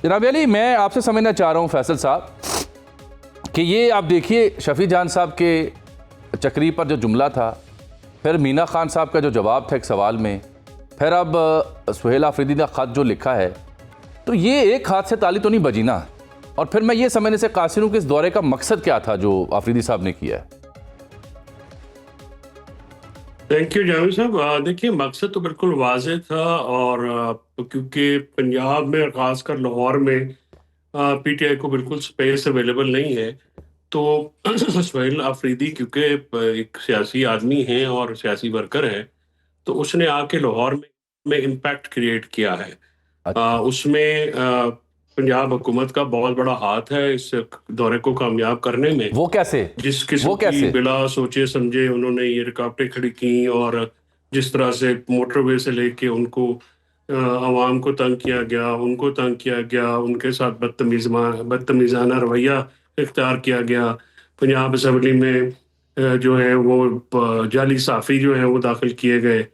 जनाब अली, मैं आपसे समझना चाह रहा हूँ फैसल साहब कि ये आप देखिए शफी जान साहब के चक्री पर जो जुमला था, फिर मीना खान साहब का जो जवाब था एक सवाल में, फिर अब सुहेल आफरीदी का ख़त जो लिखा है, तो ये एक हाथ से ताली तो नहीं बजी ना। और फिर मैं ये समझने से कासिर हूँ कि इस दौरे का मकसद क्या था जो आफरीदी साहब ने किया है। थैंक यू जावेद साहब। देखिए, मकसद तो बिल्कुल वाज़ेह था और क्योंकि पंजाब में और ख़ासकर लाहौर में पीटीआई को बिल्कुल स्पेस अवेलेबल नहीं है, तो सुहेल आफरीदी क्योंकि एक सियासी आदमी हैं और सियासी वर्कर है, तो उसने आके लाहौर में इम्पैक्ट क्रिएट किया है। उसमें पंजाब हुकूमत का बहुत बड़ा हाथ है इस दौरे को कामयाब करने में। वो कैसे? जिस किस्म की बिला सोचे समझे उन्होंने ये रुकावटें खड़ी की और जिस तरह से मोटरवे से लेके उनको आवाम को तंग किया गया, उनको तंग किया गया, उनके साथ बदतमीज़ाना रवैया इख्तियार किया गया। पंजाब असम्बली में जो है वो जाली साफ़ी जो है वो दाखिल किए गए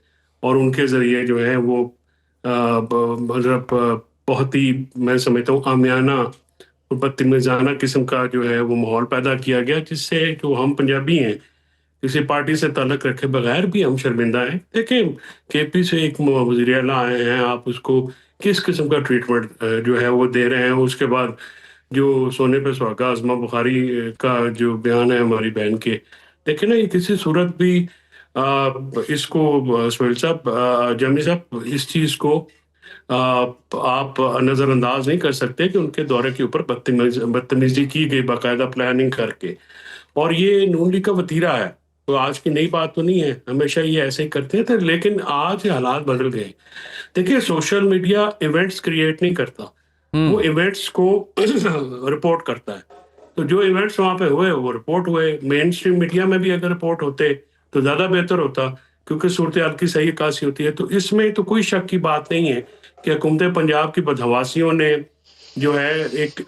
और उनके ज़रिए जो है वो मतलब बहुत ही, मैं समझता हूँ, आमियाना और बदतमीज़ाना किस्म का जो है वो माहौल पैदा किया गया, जिससे जो हम पंजाबी हैं किसी पार्टी से ताल्लुक़ रखे बगैर भी हम शर्मिंदा हैं। देखें, केपी से एक वज़ीर आला आए हैं, आप उसको किस किस्म का ट्रीटमेंट जो है वो दे रहे हैं। उसके बाद जो सोने पे सुहागा आज़मा बुखारी का जो बयान है हमारी बहन के, देखें ना, ये किसी सूरत भी इसको सुहेल साहब, जमी साहब, इस चीज़ को आप नज़रअंदाज नहीं कर सकते कि उनके दौरे के ऊपर बदतमीजी की गई बाकायदा प्लानिंग करके। और ये नून लीग का वतीरा है, तो आज की नई बात तो नहीं है, हमेशा ये ऐसे ही करते थे, लेकिन आज हालात बदल गए। देखिए, सोशल मीडिया इवेंट्स क्रिएट नहीं करता, वो इवेंट्स को रिपोर्ट करता है। तो जो इवेंट्स वहां पे हुए वो रिपोर्ट हुए। मेन स्ट्रीम मीडिया में भी अगर रिपोर्ट होते तो ज्यादा बेहतर होता, क्योंकि सूरत हाल की सही अक्कासी होती है। तो इसमें तो कोई शक की बात नहीं है कि हुकूमत पंजाब की बदहवासियों ने जो है एक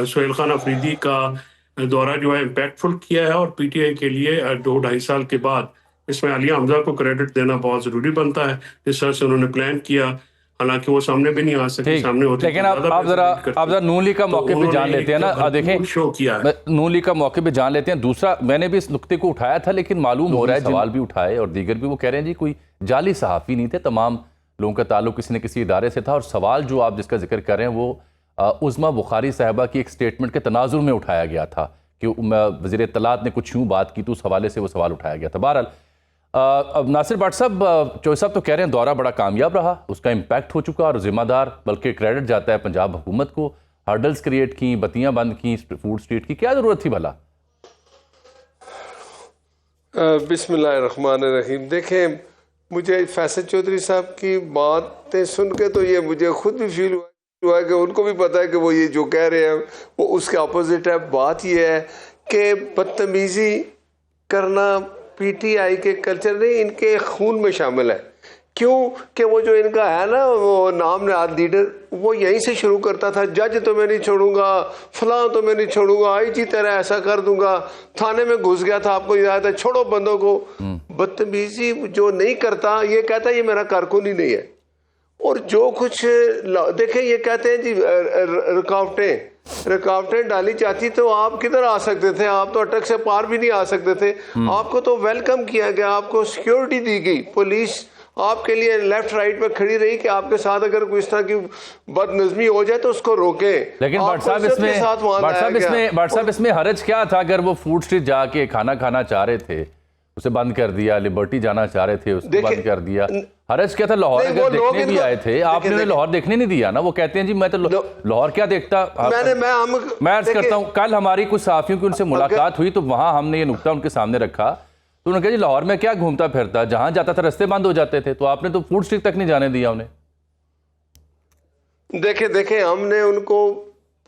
सुहेल खान आफरीदी का दौरा जो है इम्पैक्टफुल किया है और पीटीआई के लिए 2-2.5 साल के बाद इसमें आलिया हमजा को क्रेडिट देना बहुत जरूरी बनता है। जिस तरह से उन्होंने प्लान किया, हालांकि वो सामने भी नहीं आ सके, सामने होते, लेकिन आप जरा नून लीग का मौके पे जान लेते हैं ना। देखें, शो किया है, नून लीग का मौके पे जान लेते हैं। दूसरा, मैंने भी इस नुक्ते को उठाया था, लेकिन मालूम हो रहा है सवाल भी उठाए और दीगर भी, वो कह रहे हैं जी कोई जाली सहाफ़ी नहीं थे, तमाम लोगों का ताल्लुक किसी न किसी इदारे से था। और सवाल जो आप जिसका जिक्र कर रहे हैं वो उज़्मा बुखारी साहबा की एक स्टेटमेंट के तनाजुर में उठाया गया था कि वज़ीर इत्तलात ने कुछ यूँ बात की, तो उस हवाले से वो सवाल उठाया गया था। बहरहाल, अब नासिर भट्ट साहब, चौधरी साहब तो कह रहे हैं दौरा बड़ा कामयाब रहा, उसका इम्पैक्ट हो चुका और ज़िम्मेदार बल्कि क्रेडिट जाता है पंजाब हुकूमत को। हर्डल्स क्रिएट की, बत्तियां बंद की, फूड स्ट्रीट की, क्या ज़रूरत थी भला? बिस्मिल्लाहिर्रहमानिर्रहीम। देखें, मुझे फैसल चौधरी साहब की बातें सुन के तो ये मुझे खुद भी फील हुआ है कि उनको भी पता है कि वो ये जो कह रहे हैं वो उसके अपोजिट है। बात ये है कि बदतमीजी करना पीटीआई के कल्चर नहीं, इनके खून में शामिल है। क्यों कि वो जो इनका है ना, वो नाम नहाद लीडर, वो यहीं से शुरू करता था, जज तो मैं नहीं छोड़ूंगा, फलां तो मैं नहीं छोड़ूंगा, आईजी तेरा ऐसा कर दूंगा। थाने में घुस गया था, आपको याद है, छोड़ो बंदों को। बदतमीजी जो नहीं करता ये कहता ये मेरा कारकुन ही नहीं है। और जो कुछ देखें, ये कहते हैं जी रुकावटें डाली जाती तो आप किधर आ सकते थे? आप तो अटक से पार भी नहीं आ सकते थे। आपको तो वेलकम किया गया, आपको सिक्योरिटी दी गई, पुलिस आपके लिए लेफ्ट राइट पे खड़ी रही कि आपके साथ अगर कोई इस तरह की बदनज़मी हो जाए तो उसको रोके। लेकिन भट्ट साहब इसमें हरज क्या था? अगर वो फूड स्ट्रीट जाके खाना खाना चाह रहे थे, उसे बंद कर दिया, लिबर्टी जाना चाह रहे थे, उसको बंद कर दिया, हरज क्या था? लाहौर अगर देखने भी आए थे, आपने उन्हें लाहौर देखने नहीं दिया ना। वो कहते हैं जी मैं तो लाहौर क्या देखता। मैं अर्ज करता हूँ, कल हमारी कुछ सहाफियों की उनसे मुलाकात हुई तो वहां हमने ये नुक्ता उनके सामने रखा, तो उन्होंने कहा जी लाहौर में क्या घूमता फिरता, जहां जाता था रास्ते बंद हो जाते थे, तो आपने तो फूड स्ट्रीट तक नहीं जाने दिया उन्हें। देखे हमने उनको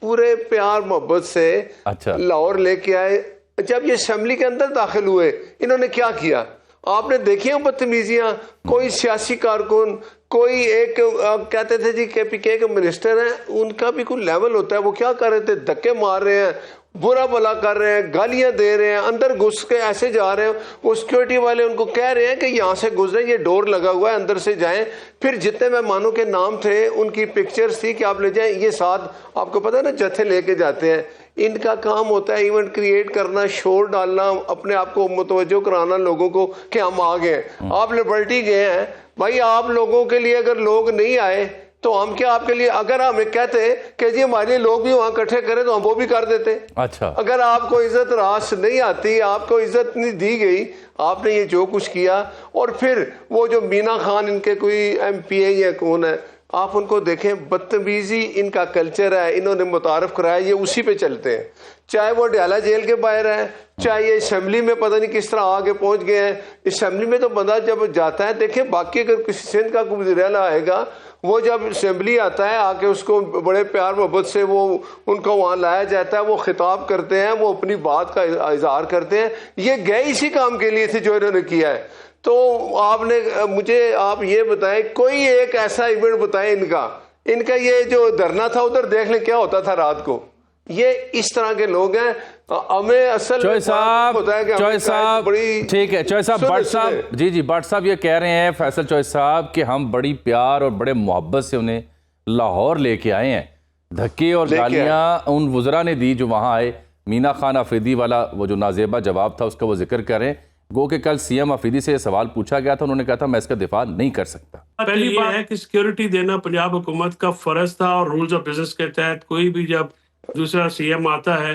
पूरे प्यार मोहब्बत से लाहौर लेके आए। जब ये असेंबली के अंदर दाखिल हुए, इन्होंने क्या किया आपने देखी हैं बदतमीजियां। कोई सियासी कारकुन, कोई एक कहते थे जी केपीके के मिनिस्टर हैं, उनका भी कोई लेवल होता है, वो क्या कर रहे थे? धक्के मार रहे हैं, बुरा भला कर रहे हैं, गालियां दे रहे हैं, अंदर घुस के ऐसे जा रहे हैं। वो सिक्योरिटी वाले उनको कह रहे हैं कि यहाँ से गुजरे, ये डोर लगा हुआ है, अंदर से जाएं। फिर जितने मेहमानों के नाम थे उनकी पिक्चर्स थी कि आप ले जाएं। ये साथ आपको पता है ना जत्थे लेके जाते हैं। इनका काम होता है इवेंट क्रिएट करना, शोर डालना, अपने आप को मुतवज्जो कराना लोगों को कि हम आ गए। आप लिबर्टी गए हैं भाई, आप लोगों के लिए अगर लोग नहीं आए तो हम क्या आपके लिए, अगर हमें कहते कि जी हमारे लिए लोग भी वहां इकट्ठे करें तो हम वो भी कर देते। अच्छा, अगर आपको इज्जत रास नहीं आती, आपको इज्जत नहीं दी गई, आपने ये जो कुछ किया। और फिर वो जो मीना खान इनके कोई MP है या कौन है, आप उनको देखें, बदतमीजी इनका कल्चर है, इन्होंने मुतारफ कराया, ये उसी पे चलते हैं। चाहे वो डयाला जेल के बाहर है, चाहे ये असेंबली में पता नहीं किस तरह आगे पहुंच गए हैं। असेंबली में तो बंदा जब जाता है, देखें बाकी अगर किसी सिंध का कोई वज़ीर आला आएगा, वो जब असेंबली आता है आके उसको बड़े प्यार मोहब्बत से वो उनको वहाँ लाया जाता है, वो खिताब करते हैं, वो अपनी बात का इजहार करते हैं। ये गए इसी काम के लिए थे जो इन्होंने किया है। तो आपने मुझे आप ये बताएं, कोई एक ऐसा इवेंट बताएं इनका ये जो धरना था उधर देख लें क्या होता था रात को। ये इस तरह के लोग हैं। हमें असल चौधरी साहब, चौधरी साहब, बड़ी ठीक है चौधरी साहब, भट्ट साहब, जी जी भट्ट साहब ये कह रहे हैं फैसल चौधरी साहब कि हम बड़ी प्यार और बड़े मोहब्बत से उन्हें लाहौर लेके आए हैं। धक्के और गालियां उन वुज़रा ने दी जो वहां आए। मीना खान अफरीदी वाला वो जो नाजेबा जवाब था उसका वो जिक्र करें। गो कि कल CM अफरीदी से सवाल पूछा गया था, उन्होंने कहा था मैं इसका दिफा नहीं कर सकता। पहली बात है कि सिक्योरिटी देना पंजाब हुकूमत का फर्ज था और रूल्स ऑफ बिजनेस के तहत कोई भी जब दूसरा CM आता है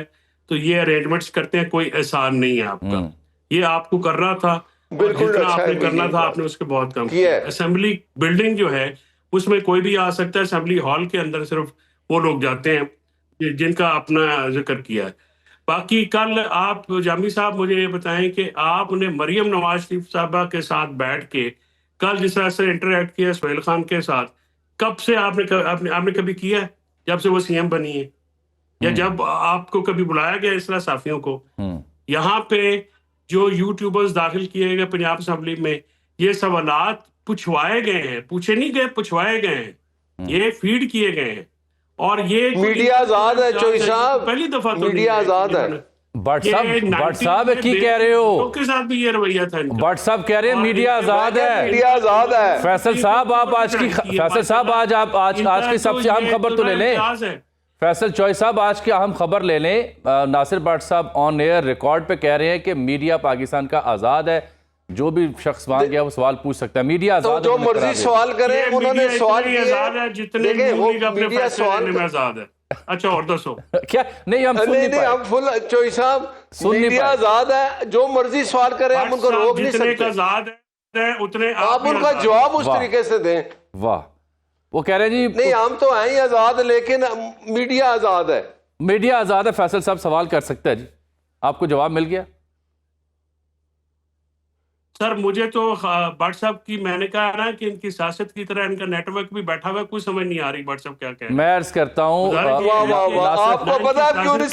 तो ये अरेंजमेंट्स करते हैं, कोई एहसान नहीं है आपका, ये आपको करना था। बिल्कुल जितना अच्छा आपने है, करना था आपने उसके बहुत कम किया। असेंबली बिल्डिंग जो है उसमें कोई भी आ सकता है, असेंबली हॉल के अंदर सिर्फ वो लोग जाते हैं जिनका अपना जिक्र किया है। बाकी कल आप जामी साहब मुझे ये बताएं कि आपने मरियम नवाज शरीफ साहबा के साथ बैठ के कल जिस तरह से इंटरेक्ट किया सुहेल खान के साथ, कब से आपने कभी किया है? जब से वो CM बनी है या जब आपको कभी बुलाया गया इस तरह साफियों को? यहाँ पे जो यूट्यूबर्स दाखिल किए गए पंजाब असेंबली में, ये सवालात पूछवाए गए हैं, पूछे नहीं गए, पूछवाए गए हैं, ये फीड किए गए हैं। और ये मीडिया आजाद है चौधरी साहब, पहली दफा तो मीडिया आजाद है। भट्ट साहब की कह रहे हो? के साथ भी ये रवैया था। भट्ट साहब कह रहे हैं मीडिया आजाद है, मीडिया आजाद है। फैसल साहब आप आज की सबसे अहम खबर तो ले लें। फैसल चौधरी साहब आज की अहम खबर ले लें। नासिर भट्ट साहब ऑन एयर रिकॉर्ड पे कह रहे हैं कि मीडिया पाकिस्तान का आजाद है, जो भी शख्स वहां गया वो सवाल पूछ सकता है, मीडिया आजाद तो जो मर्जी सवाल करे, उन्होंने सवाल किए, जितने मीडिया सवाल में आजाद है। अच्छा और दसो क्या नहीं हम सुन नहीं पाए। हम फुल चौधरी साहब मीडिया आजाद है, जो मर्जी सवाल करे, हम उनको रोक नहीं सकते। आजाद है उतने आप उनका जवाब उस तरीके से दें। वाह, वो कह रहे हैं जी नहीं हम तो हैं ही आजाद, लेकिन मीडिया आजाद है। मीडिया आजाद है, फैसल साहब सवाल कर सकता है जी, आपको जवाब मिल गया? सर मुझे तो भट्ट साहब की, मैंने कहा ना कि इनकी सियासत की तरह इनका नेटवर्क भी बैठा हुआ है, कुछ समझ नहीं आ रही भट्ट साहब क्या कह रहे हैं। मैं अर्ज करता हूँ आपको पता क्यों नहीं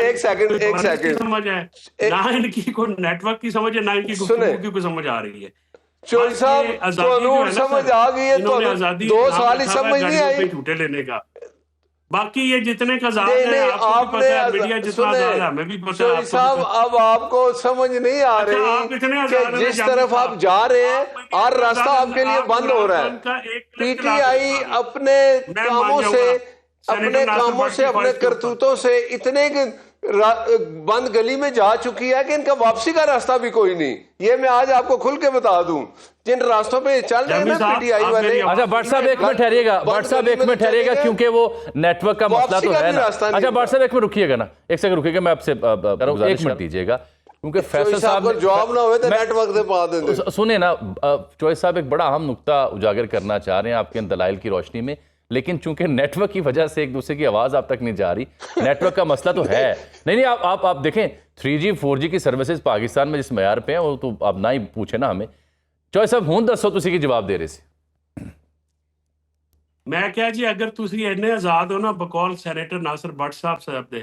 एक सेकंड समझ है ना, इनकी कोई नेटवर्क की समझ है ना इनकी गुफ्तगू की समझ आ रही है। चौधरी साहब समझ आ गई है, तो 2 साल ही समझ नहीं आई झूठे लेने का। बाकी ये जितने का है आपको पता है, मीडिया जितना है हमें भी पता है। साहब अब आपको समझ नहीं आ रही कि जिस तरफ आप जा रहे हैं हर रास्ता आपके लिए बंद हो रहा है। PTI अपने कामों से अपने करतूतों से इतने बंद गली में जा चुकी है कि इनका वापसी का रास्ता भी कोई नहीं। ये मैं आज आपको खुल के बता दूं, जिन रास्तों पे चल रहे हैं ना PTI वाले। अच्छा भट्ट साहब एक मिनट ठहरिएगा, भट्ट साहब एक मिनट ठहरिएगा, क्योंकि वो नेटवर्क का मसला तो है ना। अच्छा भट्ट साहब एक मिनट रुकिएगा ना, एक सेकंड रुकिएगा, मैं आपसे एक मिनट दीजिएगा, क्योंकि फैसल साहब जवाब ना हो तो नेटवर्क से पा देंगे। सुने ना, चौधरी साहब एक बड़ा अहम नुक्ता उजागर करना चाह रहे हैं आपके दलाइल की रोशनी में, लेकिन चूंकि नेटवर्क की वजह से एक दूसरे की आवाज आप तक नहीं जा रही, नेटवर्क का मसला तो है। नहीं आप देखें 3G 4G की सर्विसेज पाकिस्तान में जिस मैार पे हैं वो तो आप ना ही पूछे ना हमें। चौधरी साहब हूं दसो तुसी की जवाब दे रहे सी। मैं क्या जी, अगर तुसी इन्ने आजाद हो ना बकौल सेनेटर नासिर भट्ट साहब दे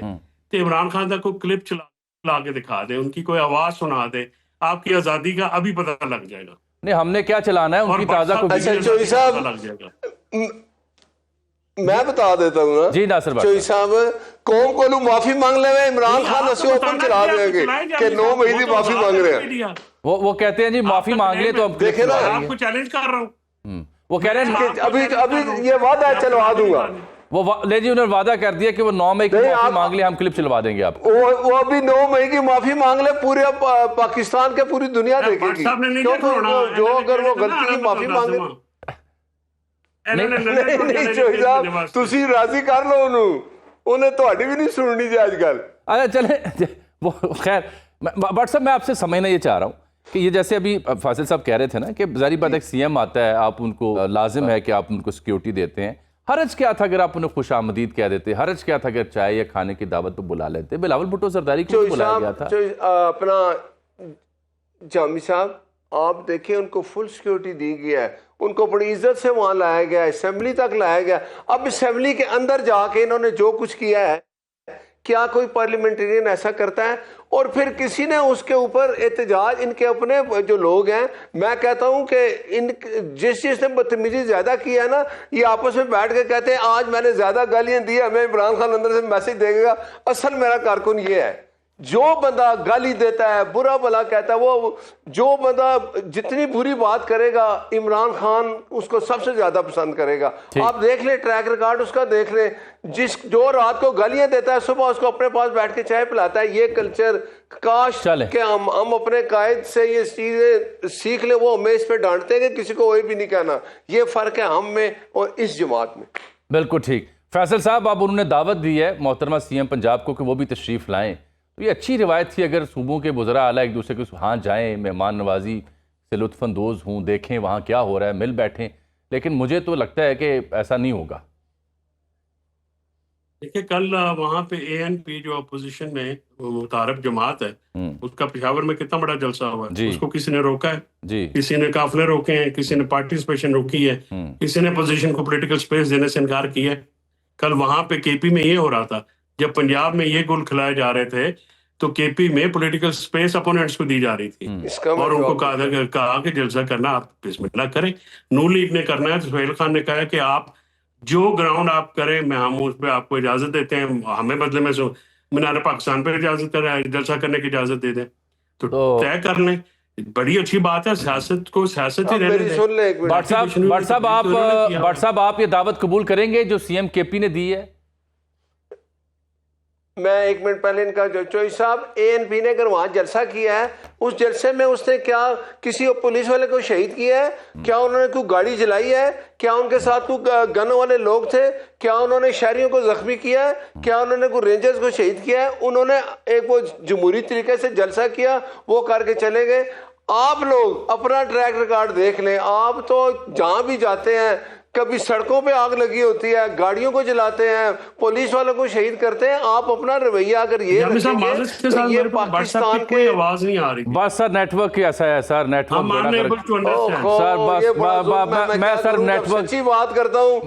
ते इमरान खान का कोई क्लिप चला के दिखा दे, उनकी कोई आवाज सुना दे, आपकी आजादी का अभी पता लग जाएगा। नहीं हमने क्या चलाना है, उनकी ताजा को अच्छा चौधरी साहब मैं बता देता हूँ ना जी नासिर भाई चोई साहब, कौम को माफी मांग ले, इमरान खान असी ओपन चला देंगे कि 9 मई की माफी मांग रहे हैं। वो कहते हैं जी माफी मांग ले तो हम देखे ना, आपको चैलेंज कर रहा हूँ। वो कह रहे हैं कि अभी ये वादा है, चलवा दूंगा। ले जी उन्होंने वादा कर दिया कि वो 9 मई की माफी मांग ले, हम क्लिप चलवा देंगे आपको। वो अभी 9 मई की माफी मांग ले, पूरे पाकिस्तान के पूरी दुनिया देखेगी, क्योंकि जो अगर वो गलती की माफी मांगे नहीं चोई साहब तुसी राजी कर लो उन्हें ਤੁਹਾਡੀ भी नहीं सुननी जी आजकल। अच्छा चले वो खैर बट साहब मैं आपसे समझना ये चाह रहा हूँ कि ये जैसे अभी फासिल साहब कह रहे थे ना कि जारी बात है सीएम आता है, आप उनको लाजिम है कि आप उनको सिक्योरिटी देते हैं। हरज क्या था अगर आप उन्हें खुश आमदीद कह देते, हरज क्या था अगर चाय या खाने की दावत पर बुला लेते। बिलावल भुट्टो सरदारी को बुलाया गया था। अपना जामी साहब आप देखिए, उनको फुल सिक्योरिटी दी गई है, उनको बड़ी इज्जत से वहां लाया गया, असेंबली तक लाया गया। अब असेंबली के अंदर जाके इन्होंने जो कुछ किया है, क्या कोई पार्लियामेंटेरियन ऐसा करता है? और फिर किसी ने उसके ऊपर एहतजाज, इनके अपने जो लोग हैं, मैं कहता हूं कि इन जिसने बदतमीजी ज्यादा की है ना, ये आपस में बैठ के कहते हैं आज मैंने ज्यादा गालियां दी, हमें इमरान खान अंदर से मैसेज देगा। असल मेरा कारकुन ये है, जो बंदा गाली देता है, बुरा भला कहता है, वो जो बंदा जितनी बुरी बात करेगा इमरान खान उसको सबसे ज्यादा पसंद करेगा। आप देख ले ट्रैक रिकॉर्ड उसका, देख ले जो रात को गालियां देता है सुबह उसको अपने पास बैठ के चाय पिलाता है। ये कल्चर काश कि हम अपने कायद से ये चीजें सीख ले। वो हमें इस पे डांटते हैं कि किसी को वही भी नहीं कहना। ये फर्क है हम में और इस जमात में। बिल्कुल ठीक। फैसल साहब अब उन्होंने दावत दी है मोहतरमा सीएम पंजाब को कि वो भी तशरीफ लाएं, तो ये अच्छी रिवायत थी अगर सूबों के वज़रा आला एक दूसरे के यहाँ जाएं, मेहमान नवाजी से लुत्फ़अंदोज़ हों, देखें वहाँ क्या हो रहा है, मिल बैठें। लेकिन मुझे तो लगता है कि ऐसा नहीं होगा। देखिए कल वहाँ पे ANP जो अपोजिशन में मुतारफ जमात है, उसका पेशावर में कितना बड़ा जलसा हुआ है। उसको किसी ने रोका है जी, किसी ने काफिले रोके हैं, किसी ने पार्टिसिपेशन रोकी है, किसी ने अपोजिशन को पॉलिटिकल स्पेस देने से इनकार किया है। कल वहां पे KP में ये हो रहा था, जब पंजाब में ये गुल खिलाए जा रहे थे तो KP में पॉलिटिकल स्पेस अपोनेंट्स को दी जा रही थी और उनको कहा कि जलसा करना आप बिस्मिल्लाह करें। नून लीग ने करना है तो सुहेल खान ने कहा कि आप जो ग्राउंड आप करें, मैं हम उस पर आपको इजाजत देते हैं, हमें बदले में मीनार पाकिस्तान पर इजाजत करें, जलसा करने की इजाजत दे दें, तो तय कर लें। बड़ी अच्छी बात है, सियासत को सियासत ही रहने दें। भट्ट साहब आप ये दावत कबूल करेंगे जो सीएम KP ने दी है? मैं 1 मिनट पहले इनका जो चोई साहब ANP ने अगर वहां जलसा किया है, उस जलसे में उसने क्या किसी पुलिस वाले को शहीद किया है? क्या उन्होंने कोई गाड़ी जलाई है? क्या उनके साथ कोई गन वाले लोग थे? क्या उन्होंने शहरियों को जख्मी किया है? क्या उन्होंने कोई रेंजर्स को शहीद किया है? उन्होंने एक वो जमहूरी तरीके से जलसा किया, वो करके चले गए। आप लोग अपना ट्रैक रिकॉर्ड देख लें, आप तो जहां भी जाते हैं कभी सड़कों पे आग लगी होती है, गाड़ियों को जलाते हैं, पुलिस वालों को शहीद करते हैं। आप अपना रवैया अगर ये रखेंगे तो ये पाकिस्तान के आवाज नहीं आ रही। बस सर नेटवर्क ऐसा है सर, नेटवर्क मैं सर नेटवर्क सच्ची बात करता हूँ,